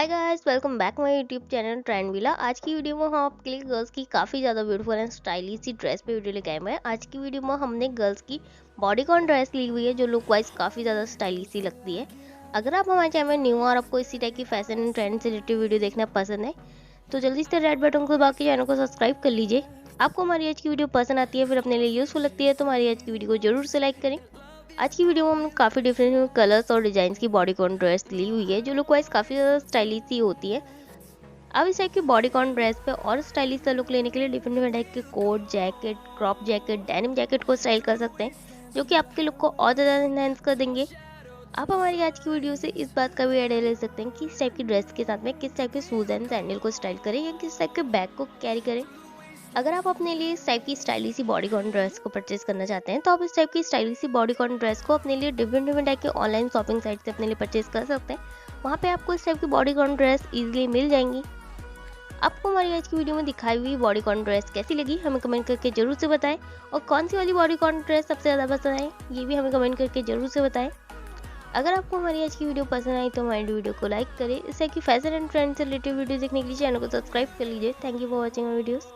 Hi guys, welcome back my YouTube channel trend villa. आज की video में हम आपके लिए गर्ल्स की काफ़ी ज़्यादा ब्यूटीफुल एंड स्टाइलिश सी ड्रेस पे वीडियो लेके आए हैं। आज की वीडियो में हमने गर्ल्स की बॉडीकॉन ड्रेस ली हुई है जो लुक वाइज काफ़ी ज़्यादा स्टाइलिश सी लगती है। अगर आप हमारे चैनल में न्यू और आपको इसी टाइप की फैशन एंड ट्रेंड से रिलेटेड वीडियो देखना पसंद है तो जल्दी से रेड बटन को दबा के चैनल को सब्सक्राइब कर लीजिए। आपको हमारी आज की वीडियो पसंद आती है फिर अपने लिए यूज़फुल लगती है तो हमारी आज की वीडियो को जरूर से लाइक करें। आज की वीडियो में हमने काफ़ी डिफरेंट कलर्स और डिजाइन की बॉडीकॉन ड्रेस ली हुई है जो लुक वाइज काफ़ी ज़्यादा स्टाइलिश सी होती है। अब इस टाइप की बॉडीकॉन ड्रेस पे और स्टाइलिश सा लुक लेने के लिए डिफरेंट डिफरेंट टाइप के coat, jacket, crop jacket, denim jacket को स्टाइल कर सकते हैं जो कि आपके लुक को और ज़्यादा इनहेंस कर देंगे। आप हमारी आज की वीडियो से इस बात का भी आइडिया ले सकते हैं कि इस टाइप की ड्रेस के साथ में किस टाइप के शूज़ एंड सैंडल को स्टाइल करें या किस टाइप के बैग को कैरी करें। अगर आप अपने लिए इस टाइप की स्टाइलिश सी बॉडीकॉन ड्रेस को परचेज करना चाहते हैं तो आप इस टाइप की स्टाइलिश सी बॉडीकॉन ड्रेस को अपने लिए डिफरेंट डिफरेंट टाइप के ऑनलाइन शॉपिंग साइट से अपने लिए परचेज कर सकते हैं। वहाँ पे आपको इस टाइप की बॉडीकॉन ड्रेस इजीली मिल जाएंगी। आपको हमारी आज की वीडियो में दिखाई हुई बॉडीकॉन ड्रेस कैसी लगी हमें कमेंट करके जरूर से बताएं और कौन सी वाली बॉडीकॉन ड्रेस सबसे ज़्यादा पसंद आई ये भी हमें कमेंट करके जरूर से बताएं। अगर आपको हमारी आज की वीडियो पसंद आई तो हमारी वीडियो को लाइक करें। इस तरह की फैशन एंड ट्रेंड से रिलेटेड वीडियो देखने के लिए चैनल को सब्सक्राइब कर लीजिए। Thank you for watching our videos.